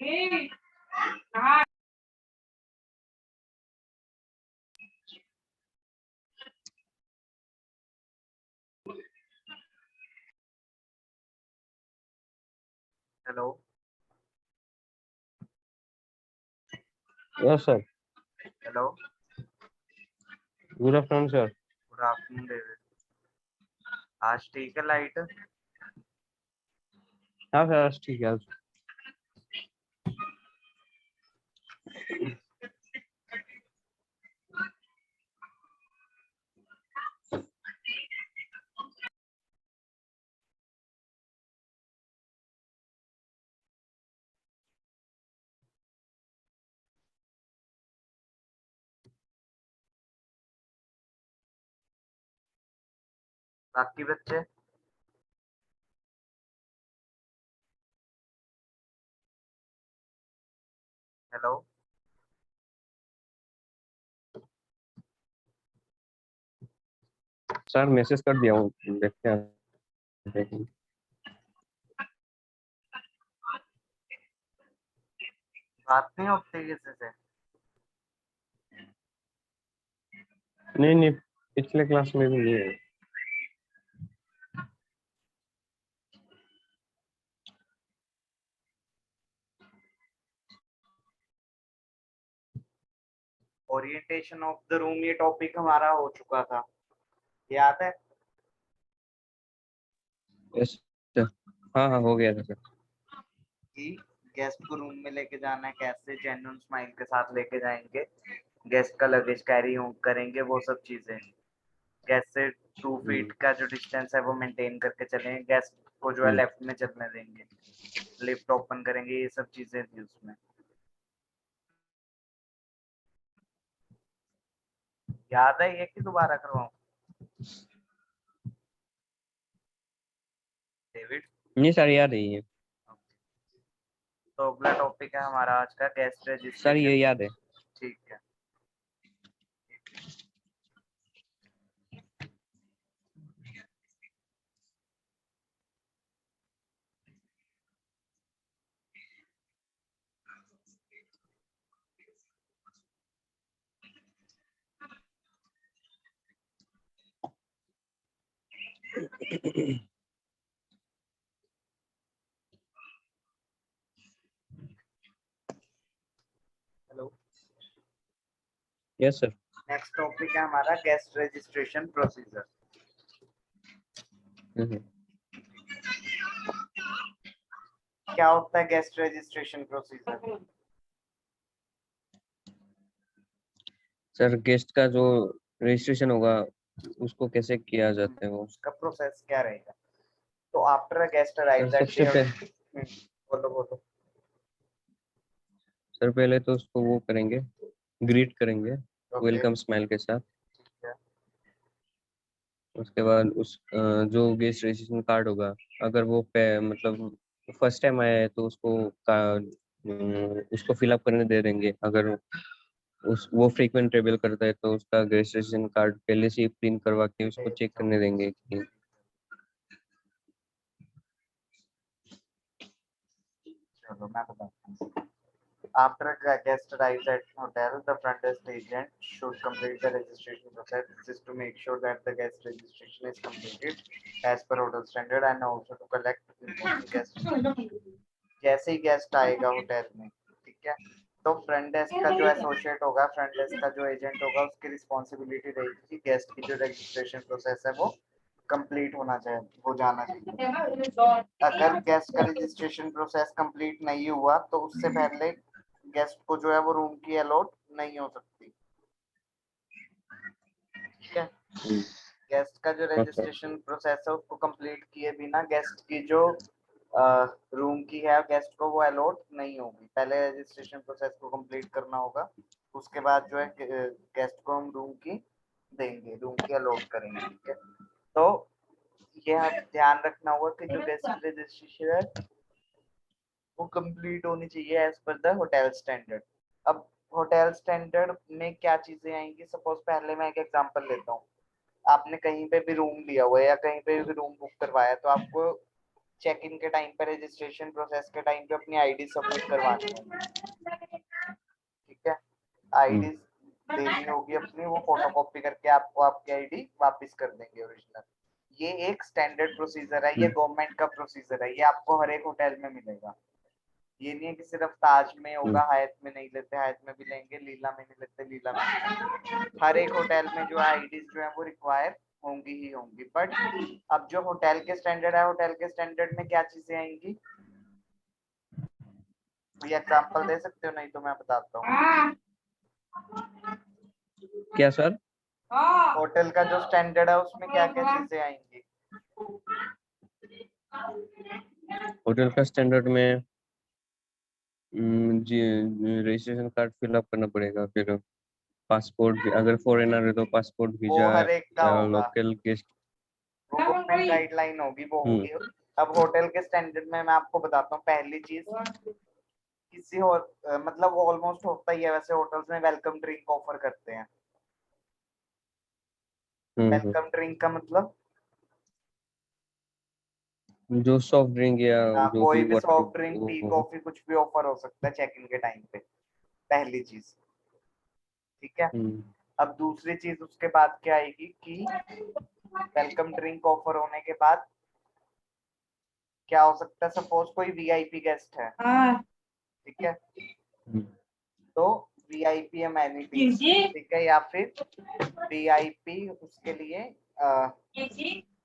Hello. Yes, sir. Hello. Good afternoon, sir. Good afternoon, David. आज ठीक है light? हाँ सर, ठीक है। बाकी बच्चे? हेलो। सर मैसेज कर दिया हूँ, देखते हैं। बात नहीं होती किसी से? नहीं, पिछले क्लास में भी नहीं है। ओरिएंटेशन ऑफ द रूम ये टॉपिक हमारा हो चुका था, याद है? Yes sir. हाँ, हो गया था सर। कि गेस्ट को रूम में लेके जाना है, कैसे जेन्युइन स्माइल के साथ लेके जाएंगे, गेस्ट का लगेज कैरी करेंगे, वो सब चीजें। कैसे 2 फीट का जो डिस्टेंस है वो मेंटेन करके चलेंगे, गेस्ट को जो है लेफ्ट में चलने देंगे, लिफ्ट ओपन करेंगे, ये सब चीजें थी उसमें। याद है ये कि दोबारा करवाऊं डेविड? नहीं सर, याद नहीं है। तो अगला टॉपिक है हमारा आज का गेस्ट रजिस्ट्रेशन। सर ये याद है। ठीक है। Hello. Yes sir. Next topic है हमारा गेस्ट रजिस्ट्रेशन प्रोसीजर। क्या होता है guest registration procedure? Sir guest का जो रजिस्ट्रेशन होगा उसको कैसे किया जाता है वो? उसका प्रोसेस क्या रहेगा? तो after a guest arrives eight सबसे पहले बोलो। सर पहले तो उसको वो करेंगे, ग्रीट करेंगे ओके। वेलकम स्माइल के साथ। ठीक है। उसके बाद जो गेस्ट रजिस्ट्रेशन कार्ड होगा, अगर वो मतलब फर्स्ट टाइम आया है तो उसको फिलअप करने दे देंगे। अगर वो फ्रीक्वेंट ट्रेवल करता है तो उसका रजिस्ट्रेशन कार्ड पहले से ही प्रिंट करवा के उसको चेक करने देंगे कि चलो मैं बताता हूँ। After a guest arrives at hotel, the front desk agent should complete the registration process. This is to make sure that the guest registration is completed as per hotel standard and also to collect important guest. जैसे ही guest आएगा hotel में, ठीक है, तो front desk का जो associate होगा, front desk का जो एजेंट होगा, उसकी रिस्पॉन्सिबिलिटी रहेगी कि गेस्ट की जो रजिस्ट्रेशन प्रोसेस है वो कंप्लीट होना चाहिए, हो जाना चाहिए। अगर गेस्ट का रजिस्ट्रेशन प्रोसेस कंप्लीट नहीं हुआ तो उससे पहले गेस्ट को जो है वो रूम की अलॉट नहीं हो सकती। ठीक है। गेस्ट का जो रजिस्ट्रेशन प्रोसेस है उसको कंप्लीट किए बिना गेस्ट की जो रूम की है गेस्ट को वो अलॉट नहीं होगी। पहले रजिस्ट्रेशन प्रोसेस को कंप्लीट करना होगा, उसके बाद जो है गेस्ट को हम रूम की देंगे, रूम की अलॉट करेंगे। ठीक है। तो ये ध्यान रखना होगा कि जो गेस्ट रजिस्ट्रेशन है वो कंप्लीट होनी चाहिए as per the hotel standard. अब होटल स्टैंडर्ड में क्या चीजें आएंगी? सपोज पहले मैं एक एग्जांपल लेता हूँ। आपने कहीं पे भी रूम लिया हुआ है या कहीं पे भी रूम बुक करवाया, तो आपको चेक इन के टाइम पे, रजिस्ट्रेशन प्रोसेस के टाइम पे अपनी आईडी सबमिट करवानी होगी, ठीक है। आईडी देनी होगी अपनी, वो फोटोकॉपी करके आपको आपकी आईडी वापस कर देंगे ओरिजिनल। ये एक स्टैंडर्ड प्रोसीजर है, ये गवर्नमेंट का प्रोसीजर है, ये आपको हर एक होटल में मिलेगा। ये नहीं है कि सिर्फ ताज में होगा, हायत में नहीं लेते, हायत में भी लेंगे, लीला में नहीं लेते, लीला में नहीं लेंगे। हर एक होटल में जो आईडीज जो है वो रिक्वायर होंगी ही होंगी। बट अब जो होटल के स्टैंडर्ड है, होटल के स्टैंडर्ड में क्या चीजें आएंगी, कोई एग्जांपल दे सकते हो? नहीं तो मैं बताता हूँ। क्या सर? होटल का जो स्टैंडर्ड है उसमें क्या क्या चीजें आएंगी? होटल का स्टैंडर्ड में जी रजिस्ट्रेशन कार्ड फिलअप करना पड़ेगा, फिर पासपोर्ट, अगर फॉरेनर है तो पासपोर्ट, वो वीजा, हर एक का होगा, लोकल गेस्ट। वो गवर्नमेंट गाइडलाइन होगी, वो होगी। अब होटल के स्टैंडर्ड में मैं आपको बताता हूँ। पहली चीज, किसी हो मतलब ऑलमोस्ट होता ही है वैसे, होटल्स में वेलकम ड्रिंक ऑफर करते हैं। वेलकम ड्रिंक का मतलब जो सॉफ्ट ड्रिंक या जो कोई भी भी water soft drink, T, coffee, कुछ भी ऑफर हो सकता है चेक इन के टाइम पे, पहली चीज, ठीक है। अब दूसरी चीज उसके बाद क्या आएगी कि वेलकम ड्रिंक ऑफर होने के बाद क्या हो सकता है, सपोज कोई वीआईपी गेस्ट है, ठीक है, तो वीआईपी अमेनिटीज, ठीक है, या फिर वीआईपी उसके लिए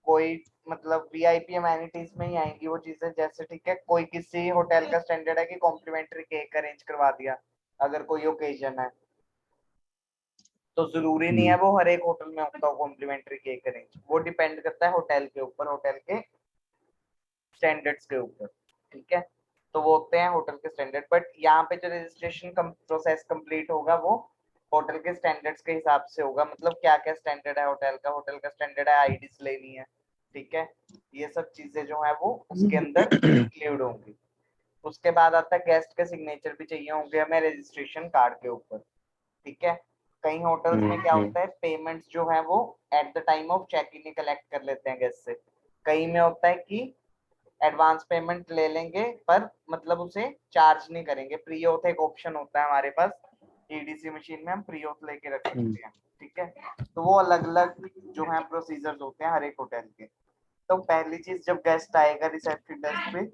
कोई मतलब वीआईपी अमेनिटीज में ही आएंगी वो चीजें, जैसे ठीक है, कोई किसी होटल का स्टैंडर्ड है कि कॉम्प्लीमेंट्री केक अरेंज करवा दिया अगर कोई ओकेजन है, तो जरूरी नहीं है वो हर एक होटल में होता हो कॉम्प्लीमेंट्री केक अरेंज, वो डिपेंड करता है होटल के ऊपर, होटल के स्टैंडर्ड्स के ऊपर, ठीक है। तो वो होते हैं होटल के स्टैंडर्ड। बट यहाँ पे जो रजिस्ट्रेशन प्रोसेस कंप्लीट होगा वो होटल के स्टैंडर्ड्स के हिसाब से होगा। मतलब क्या क्या स्टैंडर्ड है होटल का, होटल का स्टैंडर्ड है आईडीज लेनी है, ठीक है, ये सब चीजें जो है वो उसके अंदर इंक्लूड होंगी। उसके बाद आता है गेस्ट के सिग्नेचर भी चाहिए होंगे हमें रजिस्ट्रेशन कार्ड के ऊपर, ठीक है। कई होटल्स में क्या होता है, पेमेंट्स जो है वो at the time of check in collect कर लेते हैं गेस्ट से। कई में होता है कि एडवांस पेमेंट ले लेंगे पर मतलब उसे चार्ज नहीं करेंगे, प्री ओथ एक ऑप्शन होता है हमारे पास, ईडीसी मशीन में हम प्री ओथ लेके रख सकते हैं, ठीक है। तो वो अलग अलग जो है प्रोसीजर्स होते हैं हर एक होटल के। तो पहली चीज, जब गेस्ट आएगा रिसेप्शन डेस्क पे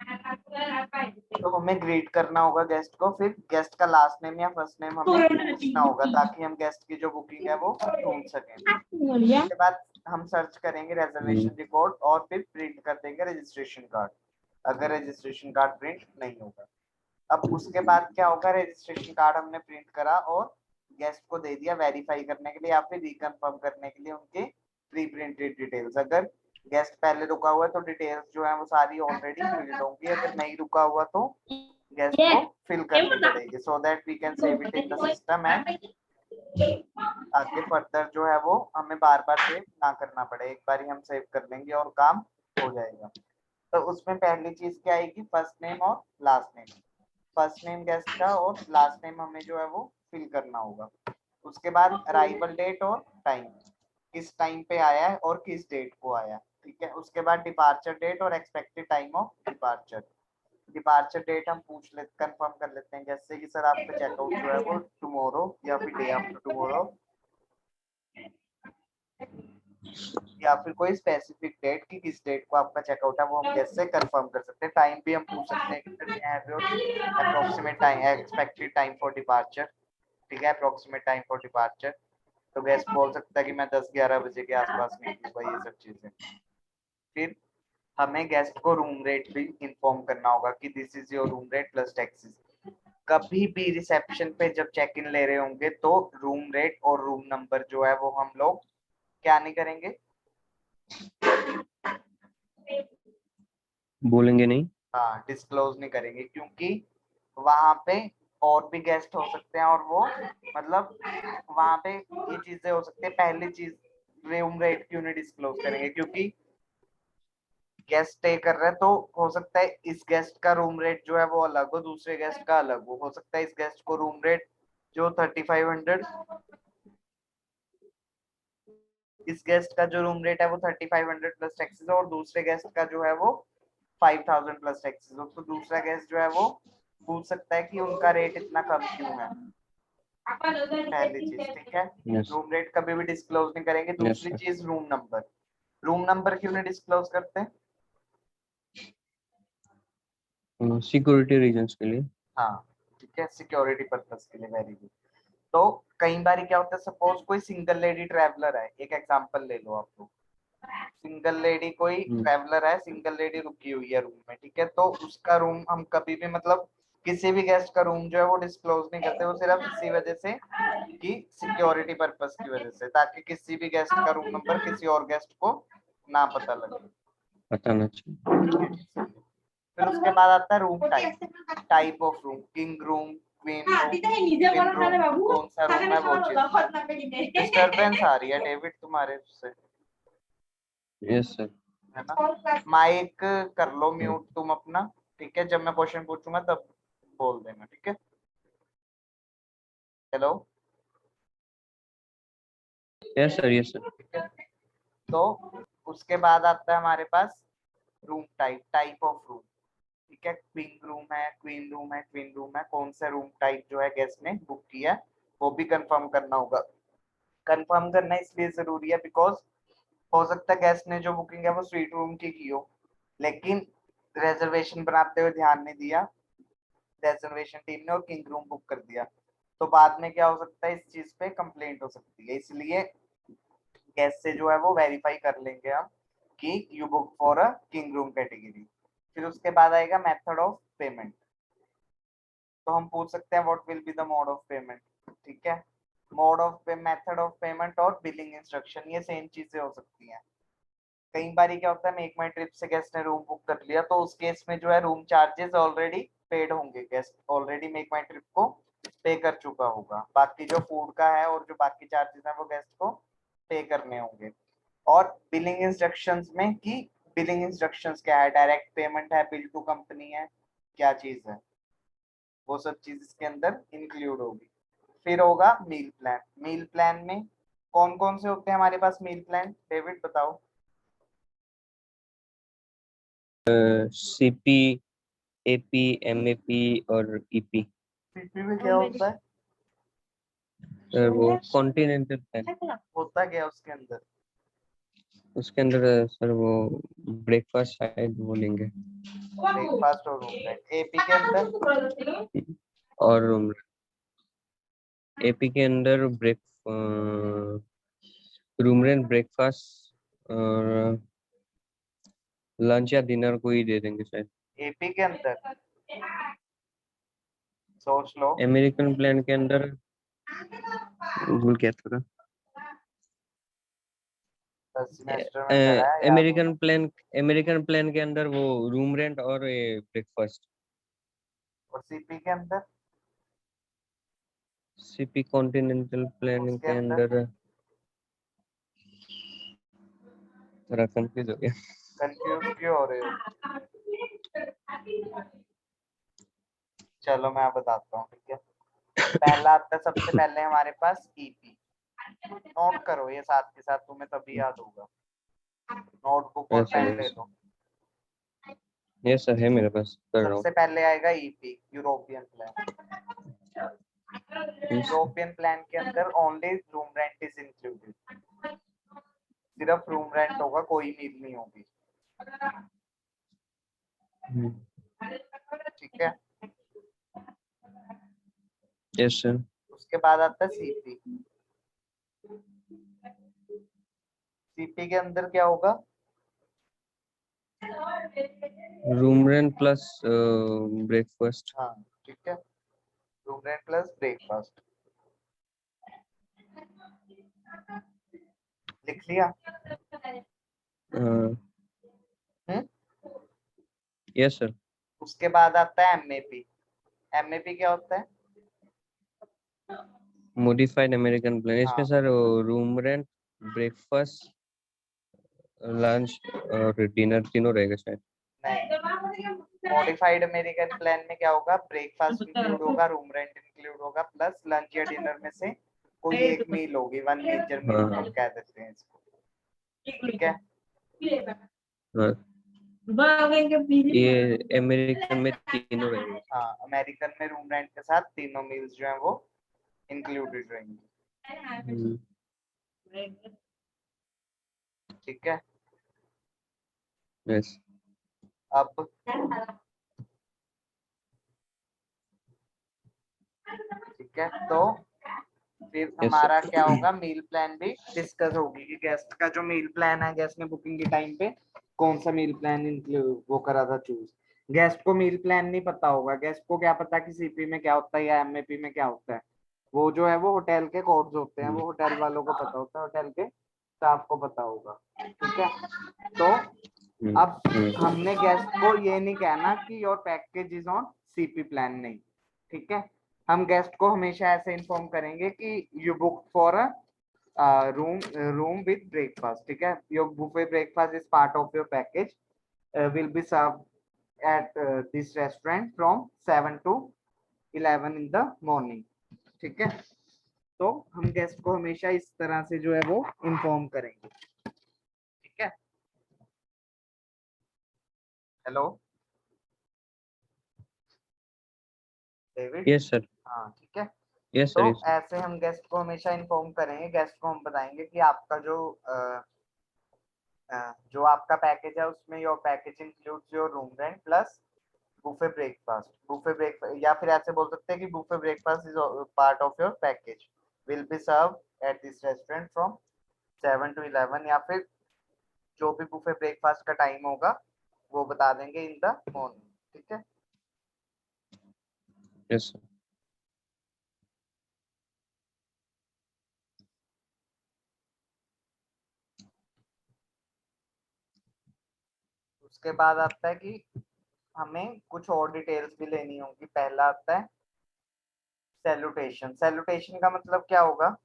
तो हमें ग्रीट करना होगा गेस्ट को, फिर गेस्ट का लास्ट नेम या फर्स्ट नेम हमें पूछना होगा ताकि हम गेस्ट की जो बुकिंग है वो ढूंढ सकें। उसके बाद हम सर्च करेंगे रिजर्वेशन रिकॉर्ड और फिर प्रिंट कर देंगे रजिस्ट्रेशन कार्ड, अगर रजिस्ट्रेशन कार्ड प्रिंट नहीं होगा। अब उसके बाद क्या होगा, रजिस्ट्रेशन कार्ड हमने प्रिंट करा और गेस्ट को दे दिया वेरीफाई करने के लिए या फिर रिकन्फर्म करने के लिए उनके प्री प्रिंटेड डिटेल्स। अगर गेस्ट पहले रुका हुआ है तो डिटेल्स जो है वो सारी ऑलरेडी फिल्ड होंगी, अगर नहीं रुका हुआ तो गेस्ट को फिल करनी पड़ेगी, so that we can save it in the system and आगे फर्दर जो है वो हमें बार बार सेव ना करना पड़े, एक बार ही हम सेव कर लेंगे और काम हो जाएगा। तो उसमें पहली चीज क्या आएगी, फर्स्ट नेम और last name. First name guest का और लास्ट नेम हमें जो है वो फिल करना होगा। उसके बाद अराइवल डेट और टाइम, किस टाइम पे आया है और किस डेट को आया, ठीक है। उसके बाद डिपार्चर डेट और expected time of departure. Departure date हम पूछ ले कंफर्म कर लेते हैं, जैसे कि सर आपका चेकआउट जो है वो टुमारो या फिर डे आफ्टर टुमारो या फिर कोई स्पेसिफिक डेट की किस डेट को आपका चेकआउट है वो हम गेस्ट से कंफर्म कर सकते हैं। टाइम भी हम पूछ सकते हैं कि approximate time, expected time for departure, ठीक है, अप्रोक्सीमेट टाइम फॉर डिपार्चर। तो गेस्ट बोल सकता है कि मैं 10-11 बजे के आसपास निकलूंगा, ये सब चीजें। फिर हमें गेस्ट को रूम रेट भी इंफॉर्म करना होगा कि this is your room rate plus taxes. कभी भी रिसेप्शन पे जब चेक इन ले रहे होंगे तो रूम रेट और रूम नंबर जो है वो हम लोग क्या नहीं करेंगे, बोलेंगे नहीं। हाँ, डिस्क्लोज नहीं करेंगे, क्योंकि वहां पे और भी गेस्ट हो सकते हैं और वो मतलब वहां पे ये चीजें हो सकती है। पहली चीज, रूम रेट क्यों नहीं डिस्क्लोज करेंगे, क्योंकि गेस्ट स्टे कर रहे हैं तो हो सकता है इस गेस्ट का रूम रेट जो है वो अलग हो, दूसरे गेस्ट का अलग हो सकता है इस गेस्ट को रूम रेट जो 3500, इस गेस्ट का जो रूम रेट है वो 3500 प्लस टैक्सेस और दूसरे गेस्ट का जो है वो 5000 प्लस टैक्सेस हो, तो दूसरा गेस्ट जो है वो पूछ सकता है कि उनका रेट इतना कम क्यों है, पहली चीज। ठीक है, Yes. रूम रेट कभी भी डिस्क्लोज नहीं करेंगे। दूसरी sir. चीज रूम नंबर क्यों नहीं डिस्क्लोज करते? सिक्योरिटी रीजंस के लिए। हाँ ठीक है, सिक्योरिटी पर्पस के लिए। Very good. तो कई बार क्या होता है, सपोज कोई सिंगल लेडी ट्रैवलर है, एक एग्जांपल ले लो आप लोग। सिंगल लेडी कोई ट्रैवलर है, सिंगल लेडी रुकी हुई है रूम में, ठीक है, तो उसका रूम हम कभी भी मतलब किसी भी गेस्ट का रूम जो है वो डिस्क्लोज नहीं करते, वो सिर्फ इसी वजह से कि सिक्योरिटी पर्पस की वजह से, ताकि किसी भी गेस्ट का रूम नंबर किसी और गेस्ट को ना पता लगे। पता ना चाहिए। फिर उसके बाद आता है room type of room, king room, queen room, कौन सा रूम है वो चीज। डिस्टरबेंस आ रही है डेविड तुम्हारे से, यस सर। है ना? माइक कर लो म्यूट तुम अपना, ठीक है, जब मैं क्वेश्चन पूछूंगा तब बोल देना, ठीक है। Hello, yes sir, yes sir. ठीक है। तो उसके बाद आता है हमारे पास रूम टाइप ऑफ रूम, ठीक है। क्वीन रूम है, क्वीन रूम है, क्वीन रूम है, कौन सा रूम टाइप जो है गेस्ट ने बुक किया वो भी कंफर्म करना होगा। कंफर्म करना इसलिए जरूरी है बिकॉज हो सकता है गेस्ट ने जो बुकिंग है वो स्वीट रूम की हो, लेकिन रिजर्वेशन बनाते हुए ध्यान नहीं दिया रिजर्वेशन टीम ने और किंग रूम बुक कर दिया, तो बाद में क्या हो सकता है, इस चीज पे कंप्लेंट हो सकती है। इसलिए गेस्ट से जो है वो वेरीफाई कर लेंगे हम कि you book for a king room category. फिर उसके बाद आएगा मेथड ऑफ पेमेंट। तो हम पूछ सकते हैं what will be the mode of payment, ठीक है। Mode of method of payment और बिलिंग इंस्ट्रक्शन ये सेम चीजें हो सकती हैं। कई बार क्या होता है, मेक माई ट्रिप से गेस्ट ने रूम बुक कर लिया, तो उस केस में जो है रूम चार्जेस ऑलरेडी पेड होंगे, गेस्ट ऑलरेडी मेक माई ट्रिप को पे कर चुका होगा, बाकी जो फूड का है और जो बाकी चार्जेस है वो गेस्ट को पे करने होंगे। और बिलिंग इंस्ट्रक्शंस में कि बिलिंग इंस्ट्रक्शंस क्या है, डायरेक्ट पेमेंट है, बिल टू कंपनी है, क्या चीज है, वो सब चीज इसके अंदर इंक्लूड होगी। फिर होगा मील प्लान। मील प्लान में कौन कौन से होते हैं हमारे पास मील प्लान, डेविड बताओ। सीपी, एपी, एमएपी और ईपी। पीपी में क्या होता है? सर वो कॉन्टिनेंटल प्लान। होता क्या उसके अंदर? उसके अंदर सर वो ब्रेकफास्ट शायद वो लेंगे। ब्रेकफास्ट और रूम रेंट। एपी के अंदर और रूम, एपी के अंदर रूम रेंट, ब्रेकफास्ट और लंच या डिनर को ही दे देंगे शायद। एपी के अंदर सोच लो। अमेरिकन प्लान के अंदर भूल गया थोड़ा। सेमेस्टर में पढ़ा है, याद होगा। अमेरिकन प्लान के अंदर वो रूम रेंट और ब्रेकफास्ट। और सीपी के अंदर? सीपी कॉन्टिनेंटल प्लान उसके के अंदर अंदर थोड़ा कंफ्यूज हो गया। कंफ्यूज क्यों हो रहे हो? चलो मैं बताता हूँ, ठीक है। पहला आता है सबसे पहले हमारे पास ईपी। नोट करो ये साथ के साथ, तुम्हें तभी याद होगा। नोटबुक और यस पेन ले सर, लो। यस सर, है मेरे पास, कर रहा सबसे हूँ। पहले आएगा EP, European plan. European plan के अंदर only room rent is included, सिर्फ रूम रेंट होगा, कोई मील नहीं होगी, ठीक है। Yes sir. उसके बाद आता है सीपी। सीपी के अंदर क्या होगा? Room rent plus breakfast. हाँ ठीक है, रूम रेंट प्लस ब्रेकफास्ट। लिख लिया? Yes sir. उसके बाद आता है एमएपी। एमएपी क्या होता है? Modified American plan. इसमें हाँ sir room rent, breakfast, lunch और डिनर तीनों रहेगा शायद। नहीं, मॉडिफाइड अमेरिकन प्लान में क्या होगा, ब्रेकफास्ट इंक्लूड होगा, रूम रेंट इंक्लूड होगा, प्लस लंच या डिनर में से कोई एक मील होगी, वन मेजर मील हाँ हम कह देते हैं इसको, ठीक है। हाँ। ये अमेरिकन में तीनों रहेंगे। हाँ, अमेरिकन में रूम रेंट के साथ तीनों मील्स जो है वो इंक्लूडेड रहेंगे। हम्म, ठीक है। यस अब ठीक है, तो फिर यस हमारा क्या होगा, मील प्लान भी डिस्कस होगी कि गेस्ट का जो मील प्लान है, गेस्ट ने बुकिंग के टाइम पे कौन सा मील प्लान इंक्लूड वो करा था चूज। गेस्ट को मील प्लान नहीं पता होगा, गेस्ट को क्या पता कि सीपी में क्या होता है या एमएपी में क्या होता है। वो जो है वो होटल के कोड्स होते हैं, वो होटल वालों को पता होता है, होटल के स्टाफ को पता होगा। ठीक है, तो अब हमने गेस्ट को ये नहीं कहना कि your package is on CP plan, नहीं। ठीक है, हम गेस्ट को हमेशा ऐसे इन्फॉर्म करेंगे कि you book for a room with breakfast. ठीक है, your buffet breakfast is part of your package, will be serve at this restaurant from 7 to 11 in the morning. ठीक है, तो हम गेस्ट को हमेशा इस तरह से जो है वो इन्फॉर्म करेंगे। ठीक है, हेलो डेविड। यस सर हाँ ठीक है, यस तो सर यस ऐसे हम गेस्ट को हमेशा इन्फॉर्म करेंगे। गेस्ट को हम बताएंगे कि आपका जो आपका पैकेज है उसमें your package includes your room rent plus buffet breakfast. Buffet breakfast या फिर ऐसे बोल सकते हैं कि buffet breakfast is part of your package, will be serve at this restaurant from 7 to 11, या फिर जो भी बुफे ब्रेकफास्ट का टाइम होगा वो बता देंगे इन द मॉर्निंग। ठीक है, यस सर उसके बाद आता है कि हमें कुछ और डिटेल्स भी लेनी होगी। पहला आता है सैल्यूटेशन। सैल्यूटेशन का मतलब क्या होगा?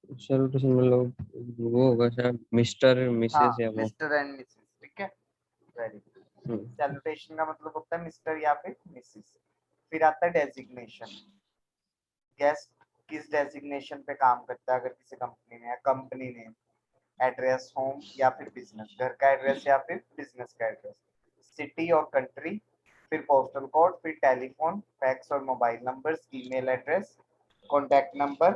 सैल्यूटेशन मतलब वो होगा शायद मिस्टर हाँ, मिसेस या वो। Mister and Mrs. ठीक है, वेरी गुड। हम्म, सैल्यूटेशन का मतलब होता है मिस्टर या फिर मिसेस। फिर आता है डेजिग्नेशन। गेस्ट किस डेजिग्नेशन पे काम करता है, अगर किसी कंपनी में, कंपनी नेम, एड्रेस, होम या फिर बिजनेस, घर का एड्रेस या फिर बिजनेस का एड्रेस, सिटी और कंट्री, फिर पोस्टल कोड, फिर टेलीफोन, फैक्स और mobile numbers, email address, contact number,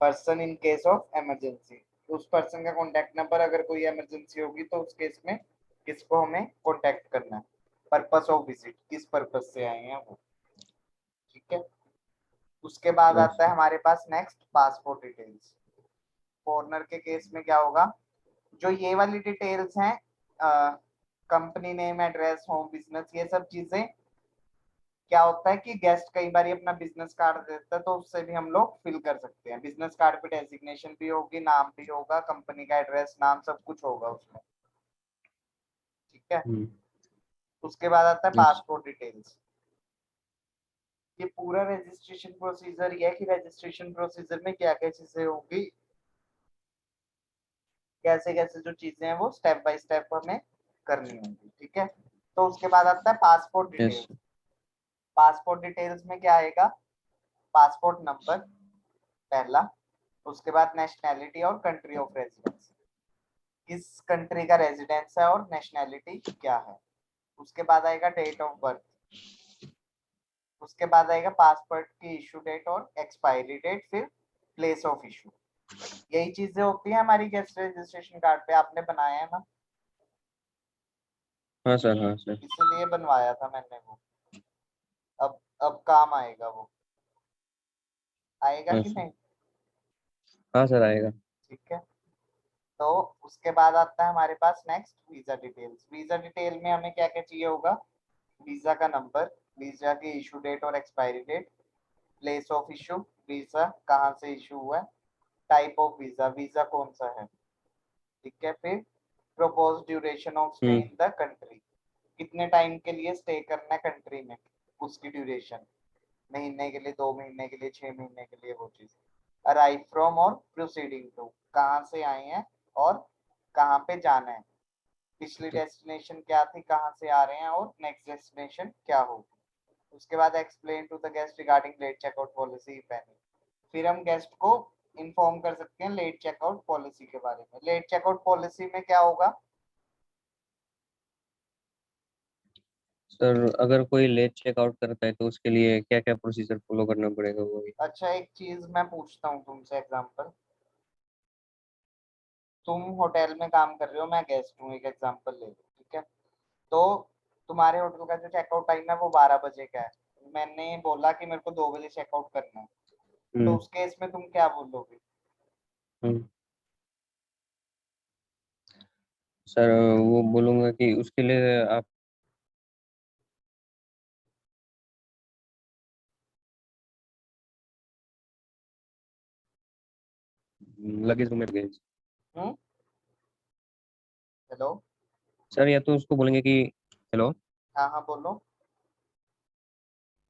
person in case of emergency. उस पर्सन का कॉन्टैक्ट नंबर, अगर कोई इमरजेंसी होगी तो उस केस में किसको हमें कॉन्टैक्ट करना है, पर्पस ऑफ विजिट, किस पर्पस से आए हैं वो। ठीक है, उसके बाद यस आता है हमारे पास नेक्स्ट पासपोर्ट डिटेल्स। फॉरनर के केस में क्या होगा, जो ये वाली डिटेल्स हैं, company name, address, home, business, ये सब चीजें, क्या होता है कि गेस्ट कई बार अपना बिजनेस कार्ड देता है तो उससे भी हम लोग फिल कर सकते हैं। बिजनेस कार्ड पे डेजिग्नेशन भी होगी, नाम भी होगा, कंपनी का एड्रेस, नाम, सब कुछ होगा उसमें। ठीक है, उसके बाद आता है यस पासपोर्ट डिटेल्स। ये पूरा रजिस्ट्रेशन प्रोसीजर ये है कि रजिस्ट्रेशन प्रोसीजर में क्या क्या चीजें होंगी, कैसे कैसे जो चीजें हैं वो स्टेप बाय स्टेप हमें करनी होंगी। ठीक है, तो उसके बाद आता है passport yes details. Passport details में क्या आएगा, पासपोर्ट नंबर पहला, उसके बाद नेशनैलिटी और कंट्री ऑफ रेजिडेंस, किस कंट्री का रेजिडेंस है और नेशनैलिटी क्या है। उसके बाद आएगा डेट ऑफ बर्थ, उसके बाद आएगा पासपोर्ट की इशू डेट और एक्सपायरी डेट, फिर प्लेस ऑफ इशू। यही चीजें होती हैं हमारी गेस्ट रजिस्ट्रेशन कार्ड पे। आपने बनाया है ना, हाँ सर इसीलिए बनवाया था मैंने वो। अब काम आएगा वो, आएगा हाँ कि सर नहीं? हाँ सर आएगा। ठीक है, तो उसके बाद आता है हमारे पास next visa details. Visa detail में हमें क्या क्या चाहिए होगा, वीजा का नंबर, वीजा की इशू डेट और expiry date, place of issue, visa कहाँ से इशू हुआ है, टाइप ऑफ वीजा, वीजा कौन सा है। ठीक है, फिर propose duration of stay hmm in the country, कितने टाइम के लिए स्टे करना है कंट्री में, उसकी ड्यूरेशन, महीने के लिए, 2 महीने के लिए, 6 महीने के लिए, वो चीज। अराइव फ्रॉम और प्रोसीडिंग टू, कहाँ से आए हैं और कहाँ पे जाना है, पिछली डेस्टिनेशन क्या थी, कहाँ से आ रहे हैं, और नेक्स्ट डेस्टिनेशन क्या होगी। उसके बाद explain to the guest regarding late checkout policy if any. फिर हम गेस्ट को इन्फॉर्म कर सकते हैं लेट चेकआउट पॉलिसी के बारे में। लेट चेकआउट पॉलिसी में क्या होगा, सर अगर कोई लेट चेकआउट करता है तो उसके लिए क्या क्या प्रोसीजर फॉलो करना पड़ेगा वो भी? अच्छा, एक चीज मैं पूछता हूँ तुमसे, एग्जांपल, तुम होटल में काम कर रहे हो, मैं गेस्ट हूँ, एक एग्जांपल ले लो, ठीक है। तो तुम्हारे होटल का जो चेकआउट टाइम है वो 12 बजे का है। मैंने बोला कि मेरे को 2 बजे चेकआउट करना है, तो हम्म। उस केस में तुम क्या बोलोगे? हम्म। सर वो बोलूंगा कि उसके लिए आप लगेज रूम में लगेज। हम्म। हेलो। सर या तो उसको बोलेंगे कि हेलो। हाँ हाँ, बोलो।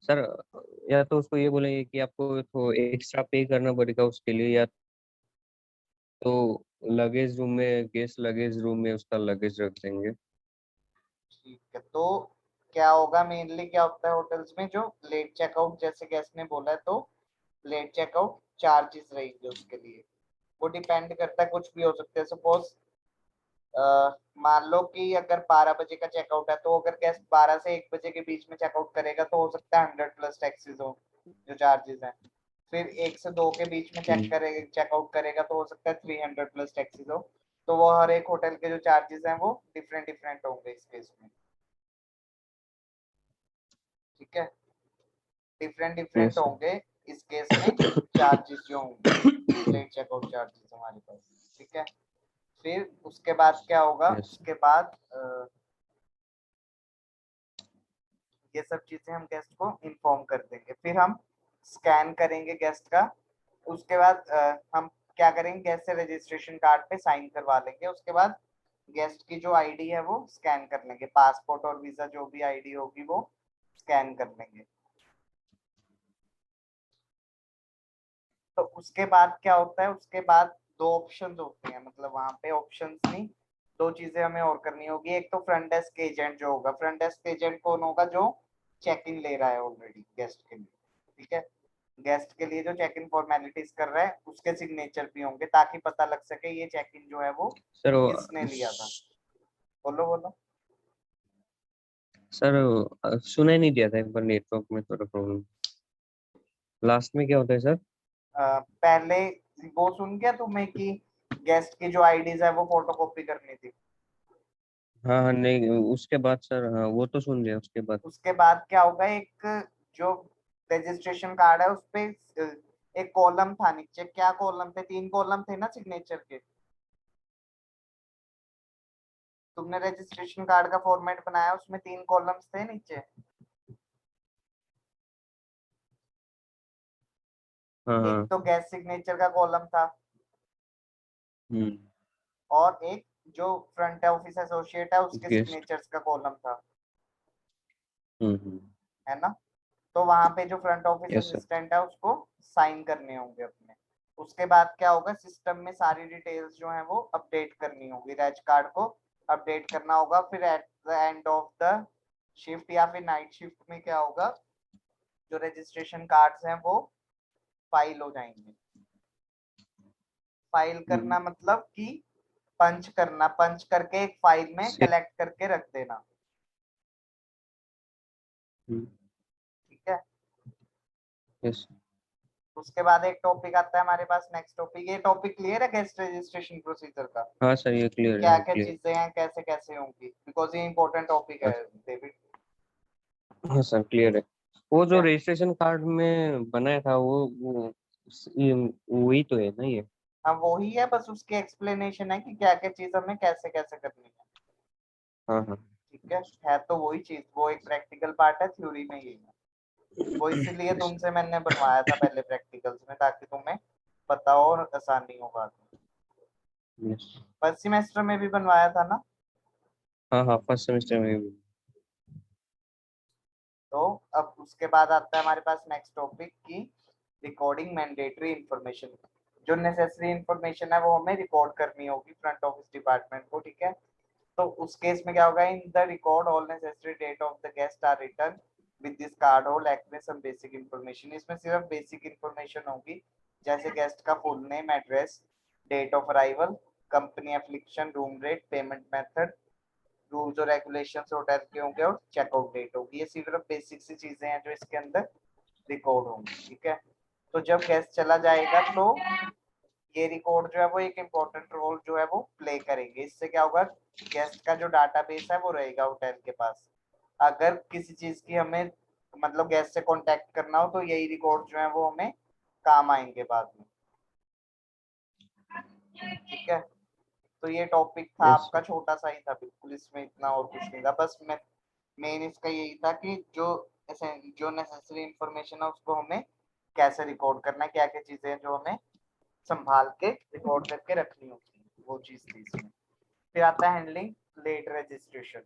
सर या तो उसको ये बोलेंगे कि आपको तो एक्स्ट्रा पे करना पड़ेगा उसके लिए, या तो लगेज रूम में, गेस्ट लगेज रूम में उसका लगेज रख देंगे। ठीक है, तो क्या होगा, मेनली क्या होता है होटल्स में, जो लेट चेकआउट, जैसे गेस्ट ने बोला है, तो लेट चेकआउट चार्जेस रहेंगे उसके लिए। वो डिपेंड करता है, कुछ भी हो सकता है। सपोज मान लो कि अगर 12 बजे का चेकआउट है, तो अगर गेस्ट 12 से 1 बजे के बीच में चेकआउट करेगा तो हो सकता है 100 प्लस टैक्सेस हो, जो चार्जेस हैं। फिर 1 से 2 के बीच में हम्म। चेकआउट करेगा तो हो सकता है 300 प्लस टैक्सेस हो। तो वो हर एक होटल के जो चार्जेस हैं वो डिफरेंट डिफरेंट होंगे इस केस में। ठीक है, डिफरेंट डिफरेंट यस होंगे इस केस में, चार्जेस जो होंगे, लेट चेकआउट चार्जेस हमारे पास। ठीक है, फिर उसके बाद क्या होगा, यस। उसके बाद ये सब चीजें हम गेस्ट को इन्फॉर्म कर देंगे। फिर हम स्कैन करेंगे गेस्ट का। उसके बाद हम क्या करेंगे, गेस्ट से रजिस्ट्रेशन कार्ड पे साइन करवा लेंगे। उसके बाद गेस्ट की जो आईडी है वो स्कैन कर लेंगे, पासपोर्ट और वीजा जो भी आईडी होगी वो स्कैन कर लेंगे। तो उसके बाद क्या होता है, उसके बाद दो ऑप्शंस होते हैं, मतलब वहां पे ऑप्शंस नहीं, दो चीजें हमें और करनी होगी। एक तो फ्रंट डेस्क एजेंट जो होगा, फ्रंट डेस्क एजेंट कौन होगा, जो चेक इन ले रहा है ऑलरेडी गेस्ट के लिए। ठीक है, गेस्ट के लिए जो चेक इन फॉर्मेलिटीज कर रहा है उसके सिग्नेचर भी होंगे, ताकि पता लग सके ये चेक इन जो है वो सर किसने लिया था। बोलो बोलो। सर सुना ही नहीं दिया था, एक बार नेटवर्क में थोड़ा प्रॉब्लम। लास्ट में क्या होता है सर? पहले वो सुन गया तुम्हें कि गेस्ट की जो आईडीज है वो फोटोकॉपी करनी थी। हाँ हाँ, नहीं उसके बाद सर, हाँ वो तो सुन लिया, उसके बाद। उसके बाद क्या होगा, एक जो रजिस्ट्रेशन कार्ड है उस पे एक कॉलम था नीचे, क्या कॉलम थे, 3 कॉलम थे ना सिग्नेचर के। तुमने रजिस्ट्रेशन कार्ड का फॉर्मेट बनाया, उसमें 3 कॉलम्स थे नीचे। हाँ एक हाँ। तो गैस सिग्नेचर का कॉलम था, हम्म। और एक जो फ्रंट ऑफिस एसोसिएट है उसके गेस्ट। सिग्नेचर्स का कॉलम था, हम्म। है ना। तो वहां पे जो front office yes sir. Assistant है उसको साइन करने होंगे अपने। उसके बाद क्या होगा, सिस्टम में सारी डिटेल्स जो है वो अपडेट करनी होगी, रैच कार्ड को अपडेट करना होगा। फिर at the end of the shift या फिर नाइट शिफ्ट में क्या होगा, जो रजिस्ट्रेशन कार्ड्स हैं वो फाइल हो जाएंगे। फाइल हम्म। करना मतलब कि पंच करना, पंच करके एक फाइल में से- कलेक्ट करके रख देना। हम्म। ठीक है, यस। उसके बाद एक टॉपिक आता है हमारे पास, नेक्स्ट टॉपिक। ये टॉपिक क्लियर है गेस्ट रजिस्ट्रेशन प्रोसीजर का, हाँ सर, ये कि क्लियर क्या है, क्या क्लियर। चीजें हैं, कैसे कैसे होंगी, बिकॉज ये इंपॉर्टेंट टॉपिक है डेविड। हाँ सर, क्लियर है। वो ठीक जो है, रजिस्ट्रेशन कार्ड में बनाया था वो ये वही तो है ना ये? हाँ वही है, बस उसकी एक्सप्लेनेशन है कि क्या क्या चीज हमें कैसे कैसे करनी है। हाँ हाँ। ठीक है तो वही चीज, वो एक प्रैक्टिकल पार्ट है, थ्योरी में यही है। वो इसीलिए यस। तुमसे मैंने बनवाया था पहले प्रैक्टिकल्स में, ताकि तुम्हें पता हो और आसानी हो बाद में। यस। फर्स्ट सेमेस्टर में भी बनवाया था ना। हाँ हाँ, फर्स्ट सेमेस्टर में भी। तो अब उसके बाद आता है हमारे पास नेक्स्ट टॉपिक की रिकॉर्डिंग मैंडेटरी इंफॉर्मेशन। जो नेसेसरी इंफॉर्मेशन है वो हमें रिकॉर्ड करनी होगी फ्रंट ऑफिस डिपार्टमेंट को। ठीक है, तो उस केस में क्या होगा, in the record all necessary date of the guest are written with this card whole act में सम बेसिक इंफॉर्मेशन। इसमें सिर्फ बेसिक इंफॉर्मेशन होगी, जैसे गेस्ट का full name, address, date of arrival, company application, room rate, payment method, rules और regulations hotel के होंगे और चेकआउट डेट होगी। ये सिर्फ बेसिक सी चीजें हैं जो इसके अंदर रिकॉर्ड होंगी, ठीक है। तो जब गेस्ट चला जाएगा तो ये रिकॉर्ड जो है वो एक इम्पोर्टेंट रोल जो है वो प्ले करेंगे। इससे क्या होगा, गेस्ट का जो डाटाबेस है वो रहेगा होटल के पास। अगर किसी चीज की हमें मतलब गेस्ट से कांटेक्ट करना हो तो यही रिकॉर्ड जो है वो हमें काम आएंगे बाद में, ठीक है। तो ये टॉपिक था यस आपका, छोटा सा ही था बिल्कुल, इसमें इतना और कुछ नहीं था। बस मेन इसका यही था कि जो नेसेसरी इंफॉर्मेशन है उसको हमें कैसे रिकॉर्ड करना है, क्या क्या चीजें हैं जो हमें संभाल के रिकॉर्ड करके रखनी होती है, वो चीज थी इसमें। फिर आता है हैंडलिंग लेट रजिस्ट्रेशन।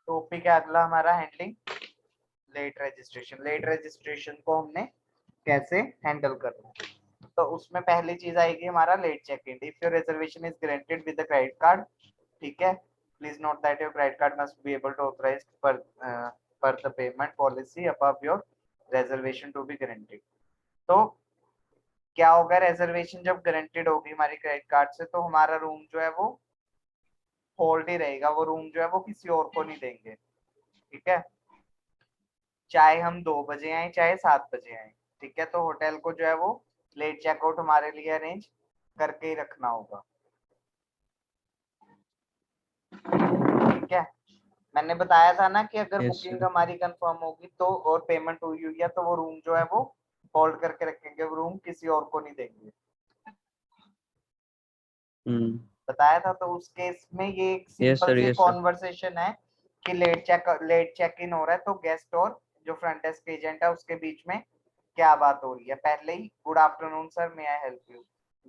टॉपिक है अगला हमारा handling late registration. Late registration को हमने कैसे हैंडल करना है, तो उसमें पहली चीज आएगी हमारा late check in. If your reservation is granted with the credit card, ठीक है, please note that your credit card must be able to authorise per the payment policy above your reservation to be granted. तो क्या होगा, reservation जब guaranteed होगी हमारी credit card से तो हमारा रूम जो है वो होल्ड ही रहेगा, वो रूम जो है वो किसी और को नहीं देंगे, ठीक है। चाहे हम 2 बजे आए चाहे 7 बजे आए, ठीक है। तो होटल को जो है वो लेट चेकआउट हमारे लिए अरेंज करके ही रखना होगा, ठीक है। मैंने बताया था ना कि अगर यस बुकिंग सर। हमारी कंफर्म होगी तो और पेमेंट हुई हुई है तो वो रूम जो है वो होल्ड करके रखेंगे, वो रूम किसी और को नहीं देंगे, बताया था। तो उस केस में ये एक यस सिंपल सर, सी यस सर। कॉन्वर्सेशन है कि लेट चेक इन हो रहा है तो गेस्ट और जो फ्रंट डेस्क एजेंट है उसके बीच में क्या बात हो रही है। पहले ही good afternoon sir, may I help you.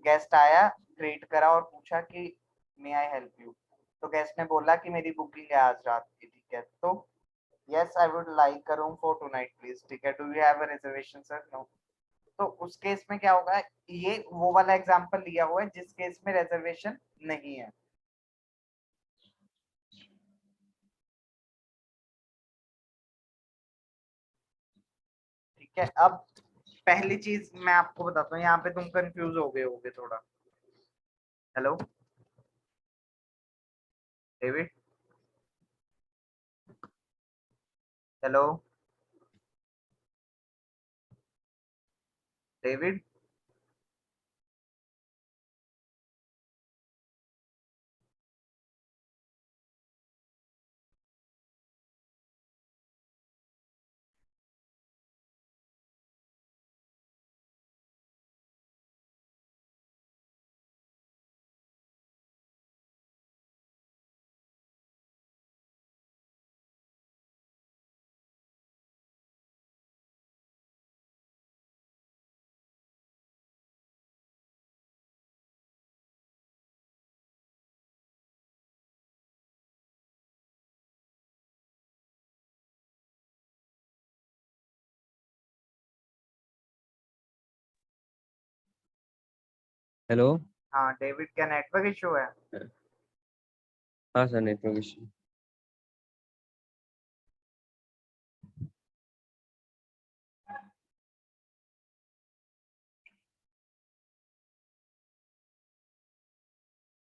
Guest आया, ग्रीट करा और पूछा कि मे आई हेल्प यू, तो गेस्ट ने बोला कि मेरी बुकिंग है आज रात की, ठीक है। तो yes I would like a room for tonight please, ठीक है। Do you have a reservation sir? No. तो उस केस में क्या होगा, ये वो वाला एग्जांपल लिया हुआ है जिस केस में रिजर्वेशन नहीं है, ठीक है। अब पहली चीज मैं आपको बताता हूँ, यहाँ पे तुम कंफ्यूज हो गए होगे थोड़ा। Hello David, hello David. Hello. हाँ डेविड, क्या नेटवर्क इशू है? हाँ sir, network issue.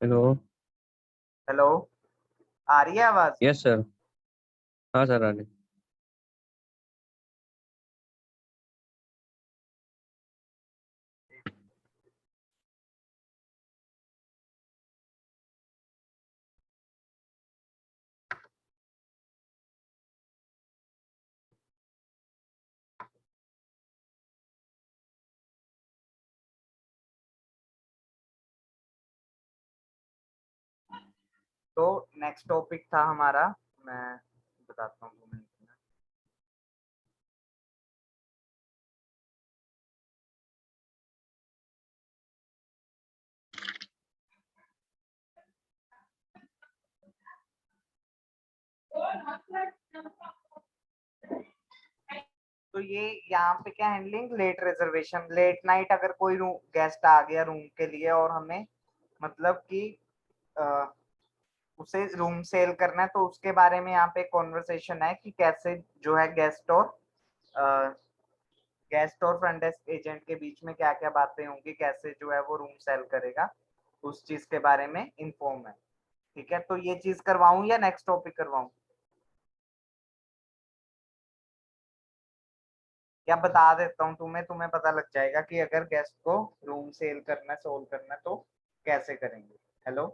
Hello. Hello, आ रही है आवाज? Yes sir. हाँ सर, आने। तो नेक्स्ट टॉपिक था हमारा, मैं बताता हूँ 2 मिनट में। तो ये यहाँ पे क्या handling late reservation, late night अगर कोई रूम गेस्ट आ गया रूम के लिए और हमें मतलब कि उसे रूम सेल करना है तो उसके बारे में यहाँ पे कॉन्वर्सेशन है कि कैसे जो है गेस्ट और गेस्ट और फ्रंट डेस्क एजेंट के बीच में क्या क्या बातें होंगी, कैसे जो है वो रूम सेल करेगा, उस चीज के बारे में इन्फॉर्म है। ठीक है, तो ये चीज करवाऊं या नेक्स्ट टॉपिक करवाऊं? क्या बता देता हूँ तुम्हें, तुम्हें पता लग जाएगा कि अगर गेस्ट को रूम सेल करना, सोल्व करना तो कैसे करेंगे। हेलो।